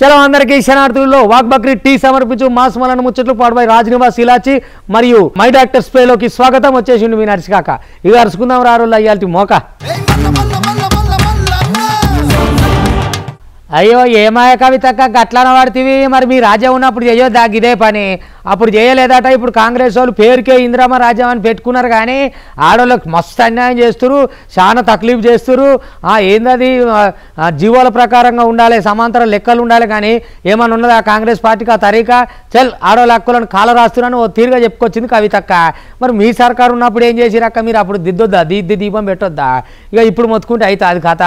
సెలవు అందరికీ శనార్థుల్లో walk Bakri tea సమర్పించు మాస్ మలన ముచ్చట్లు పాడుబై రాజ్నివాస్ ఇలాచి మరియు మై డాక్టర్ స్ప్రేలోకి స్వాగతం వచ్చేసిండు మీ నర్సికాక ఇక అరుచుకుందాం రారోళ్ళు అయ్యాల్టి మోక అయ్యో ఏమాయ కవితక్క గట్లన వాడితివి మరి మీ రాజ్యం ఉన్నప్పుడు చేయొద్దా ఇదే పని అప్పుడు చేయలేదట ఇప్పుడు కాంగ్రెస్ వాళ్ళు పేరుకే ఇందిరమ్మ రాజ్యం అని పెట్టుకున్నారు కానీ ఆడవాళ్ళకి మస్తు అన్యాయం చేస్తున్నారు చాలా తక్లీఫ్ చేస్తున్నారు ఏందది జీవోల ప్రకారంగా ఉండాలి సమాంతర లెక్కలు ఉండాలి కానీ ఏమన్నా ఉన్నది ఆ కాంగ్రెస్ పార్టీకి ఆ తరీకా చల్ ఆడవాళ్ళ హక్కులను కాల రాస్తున్నాను ఓ తీరుగా చెప్పుకొచ్చింది కవితక్క మరి మీ సర్కారు ఉన్నప్పుడు ఏం చేసిరక్క మీరు అప్పుడు దిద్దొద్దా దీపం పెట్టొద్దా ఇక ఇప్పుడు మొత్తుకుంటే అయితే అది కథ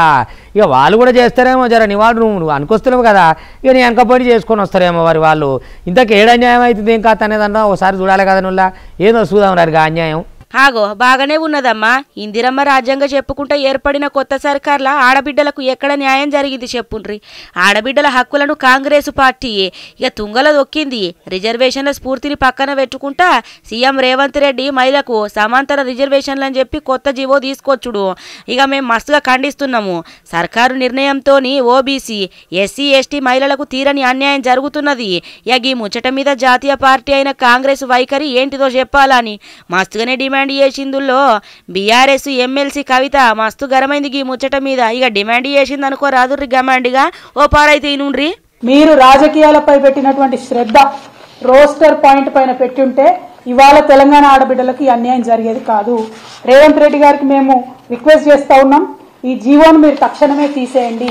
ఇక వాళ్ళు కూడా చేస్తారేమో జర నివాడు నువ్వు అనుకొస్తున్నావు కదా ఇక నీ వెనకపోయి చేసుకొని వస్తారేమో మరి వాళ్ళు ఇంతకు ఏడు అన్యాయం అవుతుంది ఏం కాదు అనేదన్నా ఒకసారి చూడాలి కదా నువ్వు ఏదో చూద్దాం రారుగా అన్యాయం ఆగో బాగానే ఉన్నదమ్మా ఇందిరమ్మ రాజ్యాంగ చెప్పుకుంటే ఏర్పడిన కొత్త సర్కార్ల ఆడబిడ్డలకు ఎక్కడ న్యాయం జరిగింది చెప్పుండ్రి ఆడబిడ్డల హక్కులను కాంగ్రెస్ పార్టీ ఇక తుంగల దొక్కింది రిజర్వేషన్ల స్ఫూర్తిని పక్కన పెట్టుకుంటా సీఎం రేవంత్ రెడ్డి మహిళకు సమాంతర రిజర్వేషన్లు అని చెప్పి కొత్త జీవో తీసుకొచ్చుడు ఇక మేము మస్తుగా ఖండిస్తున్నాము సర్కారు నిర్ణయంతోని ఓబీసీ ఎస్సీ ఎస్టీ మహిళలకు తీరని అన్యాయం జరుగుతున్నది ఇక ఈ ముచ్చట మీద జాతీయ పార్టీ అయిన కాంగ్రెస్ వైఖరి ఏంటిదో చెప్పాలని మస్తుగానే డిమాండ్ చేసిందుల్లో బీఆర్ఎస్ ఎమ్మెల్సీ కవిత మస్తు గరమైంది ఈ ముచ్చట మీద ఇక డిమాండ్ చేసింది అనుకో రాదుర్రి గమాండిగా ఓ పారైతే నుండ్రి మీరు రాజకీయాలపై పెట్టినటువంటి శ్రద్ధ రోస్టర్ పాయింట్ పైన పెట్టుంటే ఇవాళ తెలంగాణ ఆడబిడ్డలకు అన్యాయం జరిగేది కాదు రేవంత్ రెడ్డి గారికి మేము రిక్వెస్ట్ చేస్తా ఉన్నాం ఈ జీవోను మీరు తక్షణమే తీసేయండి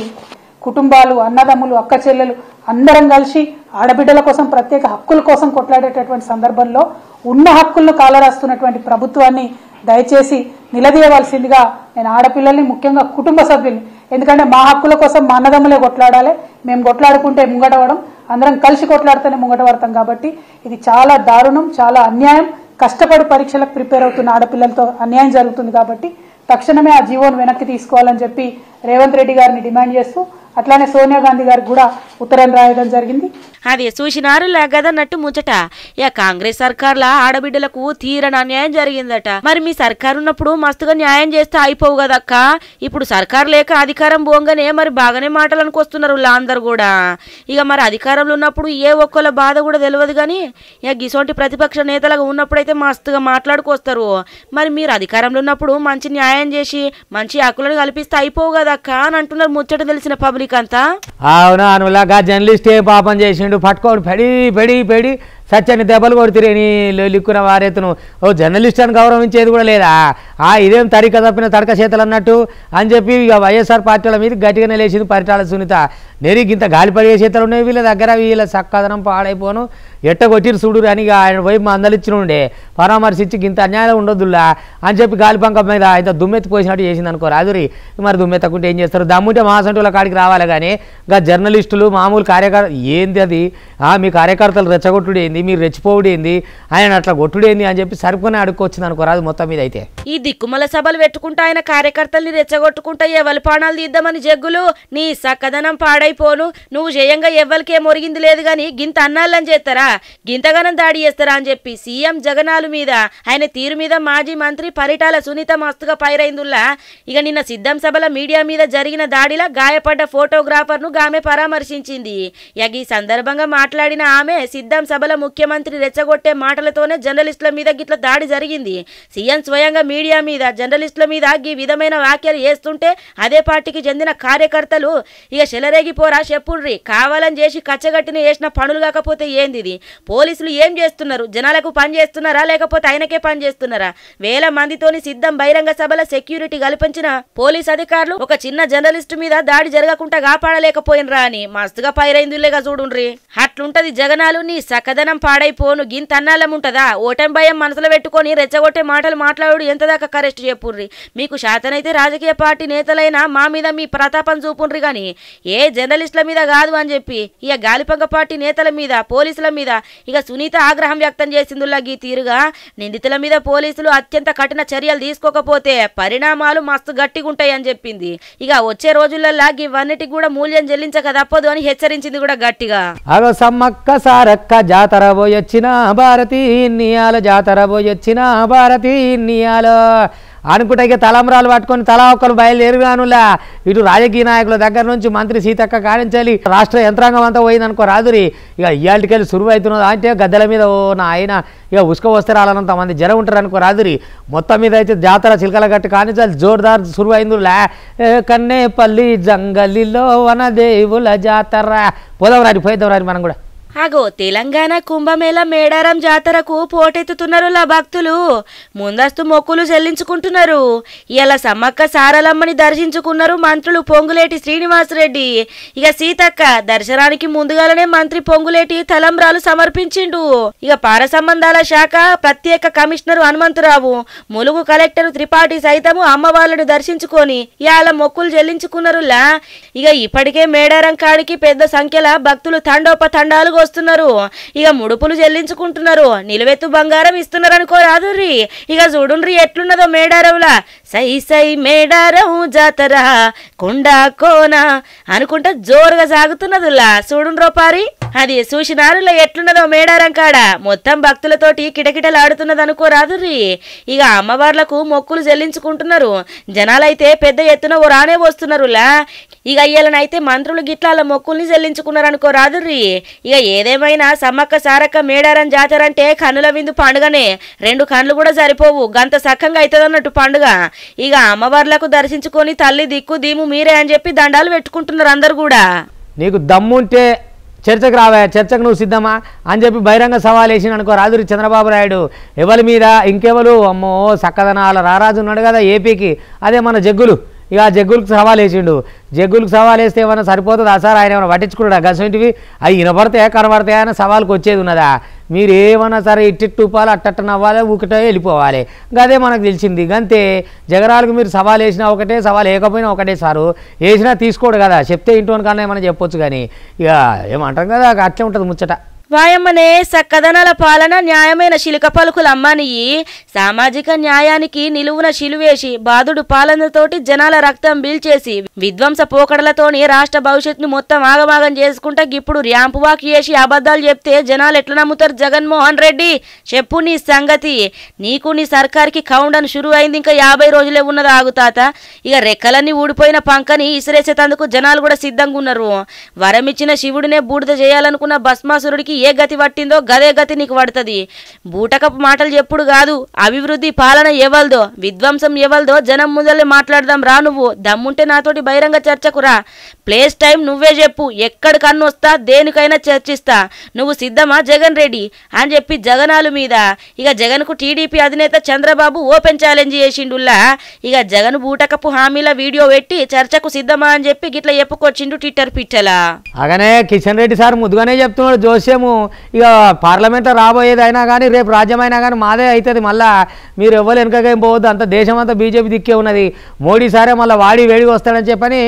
కుటుంబాలు అన్నదమ్ములు అక్క చెల్లెలు అందరం కలిసి ఆడబిడ్డల కోసం ప్రత్యేక హక్కుల కోసం కొట్లాడేటటువంటి సందర్భంలో ఉన్న హక్కులను కాలరాస్తున్నటువంటి ప్రభుత్వాన్ని దయచేసి నిలదీయవలసిందిగా నేను ఆడపిల్లల్ని ముఖ్యంగా కుటుంబ సభ్యుల్ని ఎందుకంటే మా హక్కుల కోసం మా అన్నదమ్ములే కొట్లాడాలి మేము కొట్లాడుకుంటే ముంగటపడడం అందరం కలిసి కొట్లాడితేనే ముంగటపడతాం కాబట్టి ఇది చాలా దారుణం చాలా అన్యాయం కష్టపడి పరీక్షలకు ప్రిపేర్ అవుతున్న ఆడపిల్లలతో అన్యాయం జరుగుతుంది కాబట్టి తక్షణమే ఆ జీవోను వెనక్కి తీసుకోవాలని చెప్పి రేవంత్ రెడ్డి గారిని డిమాండ్ చేస్తూ అట్లానే సోనియా గాంధీ గారికి కూడా ఉత్తరం రాయడం జరిగింది అదే చూసినారు లేగదన్నట్టు ముచ్చట ఇక కాంగ్రెస్ సర్కార్ల ఆడబిడ్డలకు తీరని అన్యాయం జరిగిందట మరి మీ సర్కారు ఉన్నప్పుడు మస్తుగా న్యాయం చేస్తే అయిపోవు కదక్క ఇప్పుడు సర్కారు లేక అధికారం పోగానే మరి బాగానే మాటలు అనుకొస్తున్నారు అందరు కూడా ఇక మరి అధికారంలో ఉన్నప్పుడు ఏ ఒక్కళ్ళ బాధ కూడా తెలియదు కానీ ఇక గిసోంటి ప్రతిపక్ష నేతలుగా ఉన్నప్పుడైతే మస్తుగా మాట్లాడుకొస్తారు మరి మీరు అధికారంలో ఉన్నప్పుడు మంచి న్యాయం చేసి మంచి హక్కులను కల్పిస్తే అయిపోవు కదక్క అని అంటున్నారు ముచ్చట తెలిసిన పబ్లిక్ అంతా అవునా అనులాగా జర్నలిస్ట్ ఏ పాపం చేసిండు పట్టుకోడు పెడి సత్యాన్ని దెబ్బలు కొడుతురే నీ లిక్కున వారెత్తును ఓ జర్నలిస్ట్ అని గౌరవించేది కూడా లేదా ఇదేం తడిక తప్పిన తడక చేతలు అన్నట్టు అని చెప్పి ఇక వైఎస్ఆర్ పార్టీల మీద గట్టిగానే లేచింది పరిటాల సునీత నెరికి ఇంత గాలిపడే చేతలు ఉన్నాయి వీళ్ళ దగ్గర వీళ్ళ చక్కదనం పాడైపోను ఎట్ట కొట్టిరు చూడు అని ఆయన వైపు మందలిచ్చిన ఉండే పరామర్శించి ఇంత అన్యాయం ఉండొద్దులా అని చెప్పి గాలిపంక మీద ఇంత దుమ్మెత్తి పోసినట్టు చేసింది అనుకో రాదురి మరి దుమ్మెత్తకుంటే ఏం చేస్తారు దమ్ముంటే మాసంటుల కాడికి రావాలి కానీ ఇంకా జర్నలిస్టులు మామూలు కార్యకర్త ఏంది అది మీ కార్యకర్తలు రెచ్చగొట్టుడు ఏంది మీరు రెచ్చిపోవుడు ఏంది ఆయన అట్లా కొట్టుడేంది అని చెప్పి సరుకునే అడుక్కొచ్చింది అనుకో రాదు మొత్తం మీద అయితే ఈ దిక్కుమల సభలు పెట్టుకుంటా ఆయన కార్యకర్తల్ని రెచ్చగొట్టుకుంటా ఎవరి పాణాలు తీద్దామని జగ్గులు నీ సక్కదనం పాడైపోను నువ్వు జయంగా ఎవ్వరికే మొరిగింది లేదు గాని గింత అన్నాళ్ళని చేస్తారా గింతగానం దాడి చేస్తారా అని చెప్పి సీఎం జగనాలు మీద ఆయన తీరు మీద మాజీ మంత్రి పరిటాల సునీత మస్తుగా పైరైందుల్లా ఇక నిన్న సిద్ధం సభల మీడియా మీద జరిగిన దాడిలా గాయపడ్డ ఫోటోగ్రాఫర్ ను ఆమె పరామర్శించింది ఇక ఈ సందర్భంగా మాట్లాడిన ఆమె సిద్ధం సభల ముఖ్యమంత్రి రెచ్చగొట్టే మాటలతోనే జర్నలిస్టుల మీద గిట్ల దాడి జరిగింది సీఎం స్వయంగా మీడియా మీద జర్నలిస్టుల మీద ఈ విధమైన వ్యాఖ్యలు చేస్తుంటే అదే పార్టీకి చెందిన కార్యకర్తలు ఇక చెలరేగిపోరా చెప్పుర్రి కావాలని చేసి కచ్చగట్టిన చేసిన పనులు కాకపోతే ఏంది ఇది పోలీసులు ఏం చేస్తున్నారు జనాలకు పని చేస్తున్నారా లేకపోతే ఆయనకే పని చేస్తున్నారా వేల మందితోని సిద్ధం బహిరంగ సభల సెక్యూరిటీ కల్పించిన పోలీస్ అధికారులు ఒక చిన్న జర్నలిస్టు మీద దాడి జరగకుండా కాపాడలేకపోయినరా అని మస్తుగా పైరైందులేగా చూడుండ్రి అట్లుంటది జగనాలు నీ సకదనం పాడైపోను గింత అన్నాలం ఉంటదా ఓటమి భయం మనసులో పెట్టుకొని రెచ్చగొట్టే మాటలు మాట్లాడు ఎంత దాకా కరెస్ట్ చెప్పుర్రి మీకు శాతనైతే రాజకీయ పార్టీ నేతలైనా మా మీద మీ ప్రతాపం చూపుండ్రి గాని ఏ జర్నలిస్టుల మీద కాదు అని చెప్పి ఇక గాలిపంక పార్టీ నేతల మీద పోలీసుల మీద ఇక సునీత ఆగ్రహం వ్యక్తం చేసిందుల్లా ఈ తీరుగా నిందితుల మీద పోలీసులు అత్యంత కఠిన చర్యలు తీసుకోకపోతే పరిణామాలు మస్తు గట్టిగుంటాయి అని చెప్పింది ఇక వచ్చే రోజులలో ఇవన్నిటికి కూడా మూల్యం చెల్లించక తప్పదు అని హెచ్చరించింది కూడా గట్టిగా అగో సమ్మక్క సారక్క జాతర పోయొచ్చిన భారతీ నియాల జాతర పోయొచ్చిన భారతీ నియాల అనుకుంటే ఇక తలంబరాలు పట్టుకొని తలా ఒక్కరు బయలుదేరుగానులా ఇటు రాజకీయ నాయకుల దగ్గర నుంచి మంత్రి సీతక్క కానించాలి రాష్ట్ర యంత్రాంగం అంతా పోయిందనుకో రాదురి ఇక ఇవాళకెళ్ళి సురువు అవుతున్నది అంటే గద్దెల మీద ఓ నా ఆయన ఇక ఉసుక వస్తే రాలనంత మంది జనం ఉంటారు అనుకో రాదురి మొత్తం మీద అయితే జాతర చిలకల గట్టి కానించాలి జోర్దార్ సురువు అయిందిలా కన్నేపల్లి జంగలిలో వనదేవుల జాతర పోదాం రాని మనం కూడా అగో తెలంగాణ కుంభమేళ మేడారం జాతరకు పోటెత్తుతున్నారు లా భక్తులు ముందస్తు మొక్కులు చెల్లించుకుంటున్నారు ఇలా సమ్మక్క సారలమ్మని దర్శించుకున్నారు మంత్రులు పొంగులేటి శ్రీనివాసరెడ్డి ఇక సీతక్క దర్శనానికి ముందుగానే మంత్రి పొంగులేటి తలంబ్రాలు సమర్పించిండు ఇక పార సంబంధాల శాఖ ప్రత్యేక కమిషనర్ హనుమంతరావు ములుగు కలెక్టర్ త్రిపాఠి సైతము అమ్మవార్లను దర్శించుకొని ఇవాళ మొక్కులు చెల్లించుకున్నారులా ఇక ఇప్పటికే మేడారం కాడికి పెద్ద సంఖ్యలో భక్తులు తండోపతండాలు వస్తున్నారు ఇక ముడుపులు చెల్లించుకుంటున్నారు నిలువెత్తు బంగారం ఇస్తున్నారు అనుకో రాదుర్రి ఇక చూడుండ్రి ఎట్లున్నదో మేడారంలా సై సై మేడారం జాతర కొండా కోన అనుకుంటా జోరుగా సాగుతున్నదిలా చూడుండ్రో పారి అది చూసినారులా ఎట్లున్నదో మేడారం కాడ మొత్తం భక్తులతోటి కిటకిటలాడుతున్నది అనుకో రాదుర్రి ఇక అమ్మవార్లకు మొక్కులు చెల్లించుకుంటున్నారు జనాలైతే పెద్ద ఎత్తున ఓ రానే వస్తున్నారులా ఇక అయ్యాలనైతే మంత్రులు గిట్ల మొక్కుల్ని చెల్లించుకున్నారు అనుకో రాదుర్రి ఇక ఏదేమైనా సమ్మక్క సారక్క మేడారం జాతర అంటే కన్నుల విందు పండుగనే 2 కన్నులు కూడా సరిపోవు గంత సక్కంగా అవుతుందన్నట్టు పండుగ ఇక అమ్మవార్లకు దర్శించుకొని తల్లి దిక్కు దీము మీరే అని చెప్పి దండాలు పెట్టుకుంటున్నారు అందరు కూడా నీకు దమ్ముంటే చర్చకు రావా చర్చకు నువ్వు సిద్ధమా అని చెప్పి బహిరంగ సవాల్ వేసిన అనుకో రాదురి చంద్రబాబు నాయుడు ఎవరి మీద ఇంకెవరు అమ్మో సక్కదనాల రారాజు ఉన్నాడు కదా ఏపీకి అదే మన జగ్గులు ఇక జగ్గులకు సవాల్ వేసిండు జగ్గులకు సవాల్ వేస్తే ఏమన్నా సరిపోతుంది సార్ ఆయన ఏమైనా పట్టించుకున్నాడా గసంటివి అవి వినపడతాయా కనబడతాయా అని సవాల్కి వచ్చేది ఉన్నదా మీరు ఏమన్నా సరే ఇట్టిట్టుపాలి అట్టట్ట నవ్వాలి ఊకటే వెళ్ళిపోవాలి అదే మనకు తెలిసింది గంతే జగరాలకు మీరు సవాల్ వేసినా ఒకటే సవాల్ వేయకపోయినా ఒకటే సారు వేసినా తీసుకోడు కదా చెప్తే ఇంటి కన్నా ఏమన్నా చెప్పొచ్చు కానీ ఇక ఏమంటాం కదా అట్లే ఉంటుంది ముచ్చట వాయమ్మనే సక్కదనాల పాలన న్యాయమైన శిలిక పలుకులు అమ్మనియి సామాజిక న్యాయానికి నిలువున శిలువేసి బాధుడు పాలనతోటి జనాల రక్తం బీల్చేసి విధ్వంస పోకడలతోని రాష్ట్ర భవిష్యత్తును మొత్తం ఆగమాగం చేసుకుంటా ఇప్పుడు ర్యాంపు వాక్ చేసి అబద్ధాలు చెప్తే జనాలు ఎట్లా నమ్ముతారు జగన్మోహన్ రెడ్డి చెప్పు నీ సంగతి నీకు నీ సర్కార్కి కౌండన్ షురు అయింది ఇంకా 50 రోజులే ఉన్నది ఆగుతాత ఇక రెక్కలన్నీ ఊడిపోయిన పంకని ఇసిరేసేటందుకు జనాలు కూడా సిద్ధంగా ఉన్నారు వరమిచ్చిన శివుడినే బూడిద చేయాలనుకున్న భస్మాసురుడికి ఏ గతి పట్టిందో గదే గతి నీకు పడుతుంది బూటకపు మాటలు చెప్పుడు కాదు అభివృద్ధి పాలన ఎవల్దో విధ్వంసం ఎవల్దో జనం ముందలే మాట్లాడదాం రా నువ్వు దమ్ముంటే నాతోటి బహిరంగ చర్చకు రా ప్లేస్ టైం నువ్వే చెప్పు ఎక్కడ కన్ను వస్తా దేనికైనా చర్చిస్తా నువ్వు సిద్ధమా జగన్ రెడ్డి అని చెప్పి జగనాలు మీద ఇక జగన్కు టీడీపీ అధినేత చంద్రబాబు ఓపెన్ ఛాలెంజ్ చేసిండుల్లా ఇక జగన్ బూటకపు హామీల వీడియో పెట్టి చర్చకు సిద్ధమా అని చెప్పి గిట్లా చెప్పుకొచ్చిండు ట్విట్టర్ పిచ్చలా అలాగనే కిషన్ రెడ్డి సార్ ముద్దుగానే చెప్తున్నాడు జోస్యము ఇక పార్లమెంట్లో రాబోయేది అయినా కానీ రేపు రాజ్యమైనా కానీ మాదే అవుతుంది మళ్ళా మీరు ఎవరు వెనకకేం పోవద్దు అంత దేశం అంతా బీజేపీ దిక్కే ఉన్నది మోడీ సారే మళ్ళీ వాడి వేడిగా వస్తాడని చెప్పని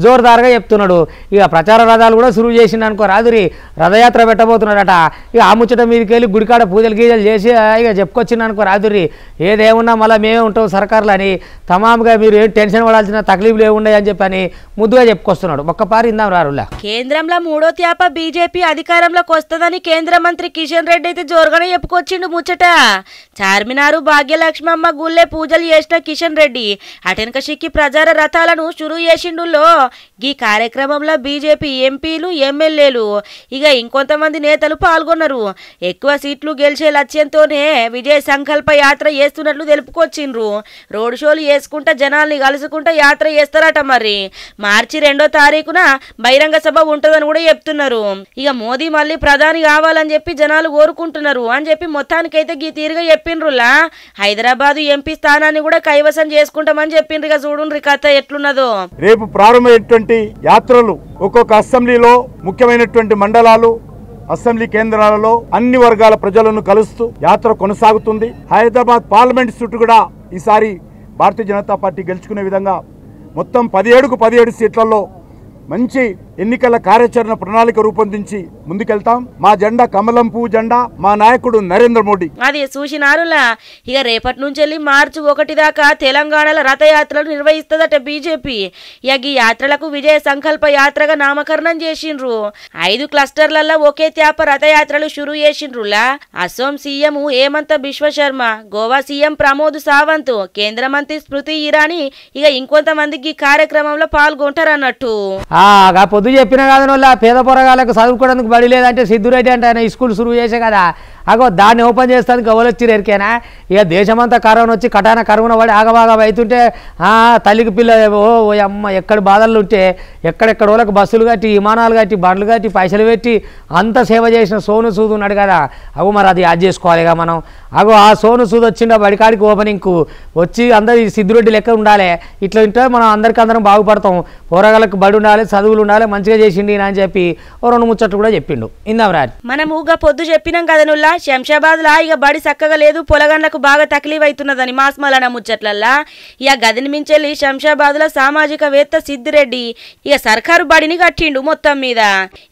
జోరుదారుగా చెప్తున్నాడు ఇక ప్రచార రథాలు కూడా సురువు చేసిండు అనుకో రాదురి రథయాత్ర పెట్టబోతున్నాడట ఇక ఆ ముచ్చట మీదకి వెళ్ళి గుడికాడ పూజలు గీజలు చేసి ఇక చెప్పుకొచ్చిండు అనుకో రాదురి ఏదేమున్నా మళ్ళీ మేమే ఉంటాం సర్కార్లు అని తమాముగా మీరు ఏం టెన్షన్ పడాల్సిన తక్లీఫ్లు ఏమున్నాయి అని చెప్పని ముద్దుగా చెప్పుకొస్తున్నాడు ఒక్కపారి ఇందాం రారులా కేంద్రంలో 3వ త్యాప బీజేపీ అధికారంలోకి వస్తుందని కేంద్ర మంత్రి కిషన్ రెడ్డి అయితే జోరుగానే చెప్పుకొచ్చిండు ముచ్చట చార్మినారు భాగ్యలక్ష్మమ్మ గుళ్ళే పూజలు చేసిన కిషన్ రెడ్డి అటెనక సిక్కి ప్రచార రథాలను షురు చేసిండుల్లో ఈ కార్యక్రమంలో బీజేపీ ఎంపీలు ఎమ్మెల్యేలు ఇక ఇంకొంతమంది నేతలు పాల్గొన్నారు ఎక్కువ సీట్లు గెలిచే లక్ష్యంతోనే విజయ సంకల్ప యాత్ర చేస్తున్నట్లు తెలుపుకొచ్చిండ్రు రోడ్ షోలు చేసుకుంటా జనాల్ని కలుసుకుంటా యాత్ర చేస్తారట మరి మార్చి 2వ తారీఖున బహిరంగ సభ ఉంటుందని కూడా చెప్తున్నారు ఇక మోదీ మళ్ళీ ప్రధాని కావాలని చెప్పి జనాలు కోరుకుంటున్నారు అని చెప్పి మొత్తానికైతే ఈ తీరుగా చెప్పిండ్రులా హైదరాబాద్ ఎంపీ స్థానాన్ని కూడా కైవసం చేసుకుంటామని చెప్పిండ్రు ఇక చూడుండ్రి కథ ఎట్లున్నదో రేపు ప్రారంభమైనటువంటి యాత్రలు ఒక్కొక్క అసెంబ్లీలో ముఖ్యమైనటువంటి మండలాలు అసెంబ్లీ కేంద్రాలలో అన్ని వర్గాల ప్రజలను కలుస్తూ యాత్ర కొనసాగుతుంది హైదరాబాద్ పార్లమెంట్ చుట్టూ కూడా ఈసారి భారతీయ జనతా పార్టీ గెలుచుకునే విధంగా మొత్తం 17కు 17 సీట్లలో మంచి ఎన్నికల కార్యాచరణ ప్రణాళిక రూపొందించి ముందుకెళ్తాం. మా జెండా కమలం పువ్వు జెండా, మా నాయకుడు నరేంద్ర మోడీ. అది చూసినారులా. ఇక రేపటి నుంచి మార్చి 1 దాకా తెలంగాణలో రథయాత్రలు నిర్వహిస్తుందట బీజేపీ. ఇక ఈ యాత్రలకు విజయ సంకల్ప యాత్రగా నామకరణం చేసిండ్రు. 5 క్లస్టర్లలో ఒకే త్యాప రథయాత్రలు షురూ చేసిండ్రులా. అసోం సీఎం హేమంత బిశ్వ శర్మ, గోవా సీఎం ప్రమోద్ సావంత్, కేంద్ర మంత్రి స్మృతి ఇరానీ ఇక ఇంకొంతమందికి కార్యక్రమంలో పాల్గొంటారన్నట్టు. పొద్దు చెప్పిన కాదు పేద పొరగాలకు చదువుకోవడానికి బడి లేదంటే సిద్ధురెడ్డి అంటే ఆయన స్కూల్ షురూ చేసే కదా. దాన్ని ఓపెన్ చేస్తానికి ఎవరొచ్చిరు ఎరికేనా? ఇక దేశమంతా కరోనా వచ్చి కటాన కరోనా పడి ఆగబాగా అవుతుంటే తల్లికి పిల్ల ఓ అమ్మ ఎక్కడ బాధలు ఉంటే ఎక్కడెక్కడ వాళ్ళకి బస్సులు కట్టి విమానాలు కట్టి బండ్లు కట్టి పైసలు పెట్టి అంత సేవ చేసిన సోను సూద్ ఉన్నాడు కదా. మరి అది యాడ్ చేసుకోవాలిగా మనం. ఆ సోను సూద్ వచ్చిండ బడికాడికి ఓపెనింగ్కు వచ్చి అందరు సిద్ధురెడ్డి లెక్క ఉండాలి. ఇట్లా ఉంటే మనం అందరం బాగుపడతాం. పోరగాళ్ళకి బడి ఉండాలి, చదువులు ఉండాలి, మంచిగా చేసిండి అని చెప్పి 2 ముచ్చట్లు కూడా చెప్పిండు. ఇందాం రాజు. మనము పొద్దు చెప్పినాం కదనుల్లా, శంషాబాద్ లా ఇక బడి చక్కగా లేదు, పొలగండ్లకు బాగా తక్లీఫ్ అవుతున్నదని మాస్మలన ముచ్చట్లల్లా. ఇక గదిని మించెల్లి శంషాబాద్ లో సామాజికవేత్త సిద్దిరెడ్డి ఇక సర్కారు బడిని కట్టిండు మొత్తం మీద.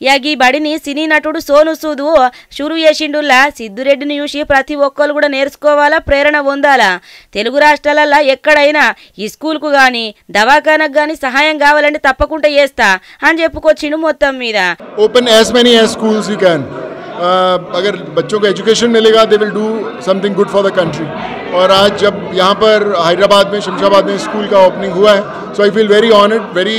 ఇక ఈ బడిని సినీ నటుడు సోను సూద్ షురూ చేసిండుల్లా. సిద్దిరెడ్డిని చూసి ప్రతి ఒక్కరు కూడా నేర్చుకోవాలా, ప్రేరణ పొందాలా. తెలుగు రాష్ట్రాలల్లో ఎక్కడైనా ఈ స్కూల్ కు గాని దవాఖానకు గాని సహాయం కావాలంటే తప్పకుండా చేస్తా అని చెప్పుకొచ్చిండు మొత్తం మీద. Open as many as schools you can. अगर बच्चों को एजुकेशन मिलेगा they will do something good for the country. और आज जब यहाँ पर हैदराबाद में शमशाबाद में स्कूल का ओपनिंग हुआ है, so I feel very honoured, very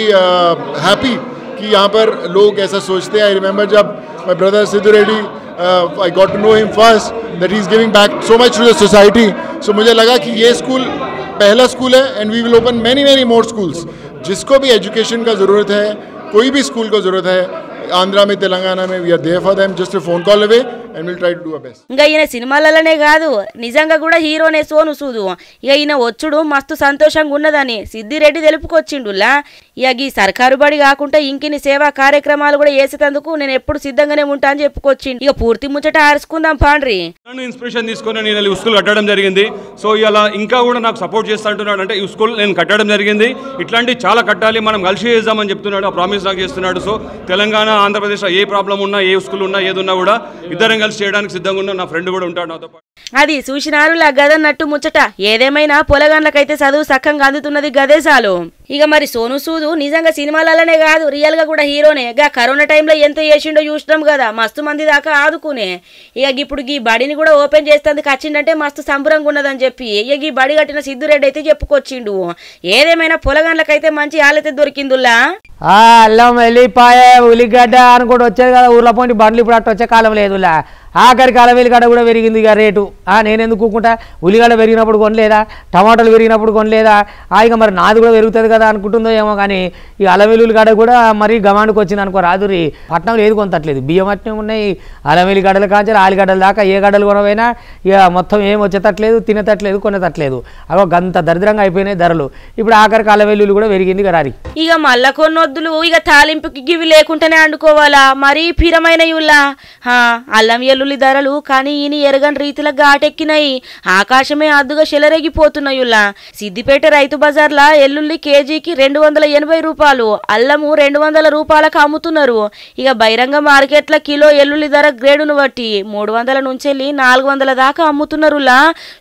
happy कि यहाँ पर लोग ऐसा सोचते हैं. आई रिमेंबर जब my brother Siddhu Reddy, I got to know him first that he is giving back so much to the society. So मुझे लगा कि ये स्कूल पहला स्कूल है and we will open many more schools. जिसको भी एजुकेशन का ज़रूरत है, कोई भी स्कूल को ज़रूरत है, ఆంధ్ర में తెలంగాణ में we are there for them, just a phone call away and we'll try to do our best. ఇంకా ఈయన సినిమాలలోనే కాదు నిజంగా కూడా హీరోనే సోను సూద్. ఇక ఈయన వచ్చుడు మస్తు సంతోషంగా ఉన్నదని సిద్దిరెడ్డి తెలుపుకొచ్చిండులా. ఇక ఈ సర్కారు బడి కాకుండా ఇంకిని సేవా కార్యక్రమాలు కూడా చేసేందుకు నేను ఎప్పుడు సిద్ధంగానే ఉంటా అని చెప్పుకొచ్చిండు. ఇక పూర్తి ముచ్చట ఆరుసుకుందాం పాండ్రి. ఇన్స్పిరేషన్ తీసుకొని నేను ఈ స్కూల్ కట్టడం జరిగింది. సో ఇలా ఇంకా కూడా నాకు సపోర్ట్ చేస్తా అంటున్నాడు. అంటే ఈ స్కూల్ నేను కట్టడం జరిగింది, ఇట్లాంటి చాలా కట్టాలి, మనం కలిసి చేద్దామని చెప్తున్నాడు. ఆ ప్రామిస్ నాకు చేస్తున్నాడు. సో తెలంగాణ ఆంధ్రప్రదేశ్ ఏ ప్రాబ్లం ఉన్నా, ఏ స్కూల్ ఉన్నా, ఏది ఉన్నా కూడా ఇద్దరం కలిసి చేయడానికి సిద్ధంగా ఉన్నా. నా ఫ్రెండ్ కూడా ఉంటాడు నాతో పాటు. అది చూసినారులా గదన్నట్టు ముచ్చట. ఏదేమైనా పొలగాండ్లకైతే చదువు సక్కంగా అందుతున్నది గదేశాలు. ఇక మరి సోను సూద్ నిజంగా సినిమాలలోనే కాదు రియల్ గా కూడా హీరోనే. గా కరోనా టైంలో ఎంత చేసిండో చూసినాం కదా, మస్తు మంది దాకా ఆదుకునే. ఇక ఇప్పుడు ఈ బడిని కూడా ఓపెన్ చేస్తేందుకు వచ్చిండంటే మస్తు సంబరంగా ఉన్నదని చెప్పి ఇక ఈ బడి కట్టిన సిద్దురెడ్డి అయితే చెప్పుకొచ్చిండు. ఏదేమైనా పొలగాండ్లకైతే మంచి ఆలతే దొరికిందుల్లా. అల్లం వెల్లిపాయ ఉల్లిగడ్డ అని కూడా వచ్చేది కదా ఊర్లో పోండి బండ్లు. ఇప్పుడు అట్లా వచ్చే కాలం లేదులా. ఆఖరికి అలవేలిగడ్డ కూడా పెరిగింది ఇక రేటు. నేను ఎందుకు కూకుంటా? ఉల్లిగడ్డ పెరిగినప్పుడు కొనలేదా, టమాటాలు పెరిగినప్పుడు కొనలేదా? ఇక మరి నాది కూడా పెరుగుతుంది కదా అనుకుంటుందో ఏమో. కానీ ఈ అలవేలుగడ్డ కూడా మరి గమానికి వచ్చింది అనుకో రాదురి. పట్నంలో ఏది కొనతట్లేదు, బియ్యం అట్నే ఉన్నాయి. అలవేలిగడ్డలు కాంచి ఆలిగడ్డలు దాకా ఏ గడ్డలు కొనవైనా ఇక మొత్తం ఏం వచ్చేటట్లేదు, తినేటట్లేదు, కొనేటట్లేదు. అగో గంత దరిద్రంగా అయిపోయినాయి ధరలు. ఇప్పుడు ఆఖరికి అలవేలులు కూడా పెరిగింది కదా. ఇక మళ్ళా కొన్నొద్దులు ఇక తాలింపుకి గివి లేకుండానే వండుకోవాలా, మరీ పిరమైన యుల్లా. అల్లం వెల్లుల్లి ధరలు కానీ ఈయన ఎరగని రీతిలో ఘాటెక్కినాయి. ఆకాశమే అద్దుగా చెలరేగిపోతున్నాయుల్లా. సిద్దిపేట రైతు బజార్లా ఎల్లుల్లి కేజీకి 280 రూపాయలు, అల్లము 200 రూపాయలకు అమ్ముతున్నారు. ఇక బహిరంగ మార్కెట్ల కిలో ఎల్లుల్లి ధర గ్రేడును బట్టి 300 నుంచి 400 దాకా అమ్ముతున్నారులా.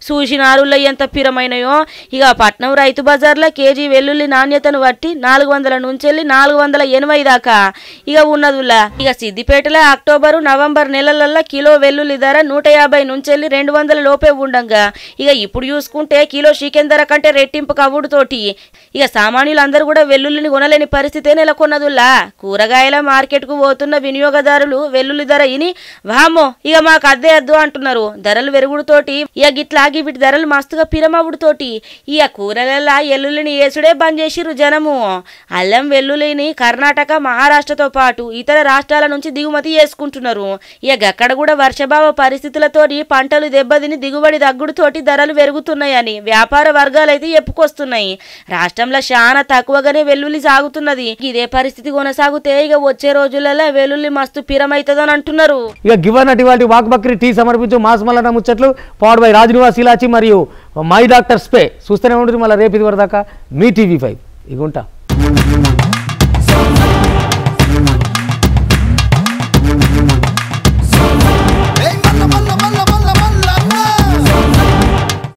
చూసినారుల్లా ఎంత పిరమైనయో. ఇక పట్నం రైతు బజార్లో కేజీ వెల్లుల్లి నాణ్యతను బట్టి 400 నుంచి 480 దాకా ఇక ఉన్నదుల్లా. ఇక సిద్దిపేటలో అక్టోబరు నవంబర్ నెలలల్లో కిలో వెల్లుల్లి ధర 150 నుంచి 200 లోపే ఉండంగా ఇక ఇప్పుడు చూసుకుంటే కిలో చికెన్ ధర కంటే రెట్టింపు కవుడుతోటి ఇక సామాన్యులందరూ కూడా వెల్లుల్లిని కొనలేని పరిస్థితే నెలకొన్నదుల్లా. కూరగాయల మార్కెట్ కు పోతున్న వినియోగదారులు వెల్లుల్లి ధర ఇని వామో ఇక మాకు అద్దే అద్దు అంటున్నారు. ధరలు పెరుగుడుతోటి ఇక గిట్లాగి వీటి ధరలు మస్తుగా పిరమవుడుతోటి ఇక కూరగాయల ఎల్లుల్లిని వేసుడే బంద్ చేసిర్రు జనము. అల్లం వెల్లుల్లిని కర్ణాటక, మహారాష్ట్రతో పాటు ఇతర రాష్ట్రాల నుంచి దిగుమతి చేసుకుంటున్నారు. ఇక అక్కడ కూడా వర్షభావ పరిస్థితులతోటి పంటలు దెబ్బతిని దిగుబడి దగ్గుడుతోటి ధరలు పెరుగుతున్నాయని వ్యాపార వర్గాలైతే చెప్పుకొస్తున్నాయి. రాష్ట్రంలో చాలా తక్కువగానే వెల్లుల్లి సాగుతున్నది. ఇదే పరిస్థితి కొనసాగితే ఇక వచ్చే రోజులలో వెల్లుల్లి మస్తు పిరమైతుందని అంటున్నారు. ఇక గివన్ అటువంటి వాక్ బక్రీ టీ సమర్పించు మాస్మలన ముచ్చట్లు పవర్డ్ బై రాజనివాస్ ఇలాచి మరియు మై డాక్టర్ స్పే. చూస్తూనే ఉంటుంది మళ్ళీ రేపు ఇది వరదాకా మీ TV5 ఇక ఉంటా.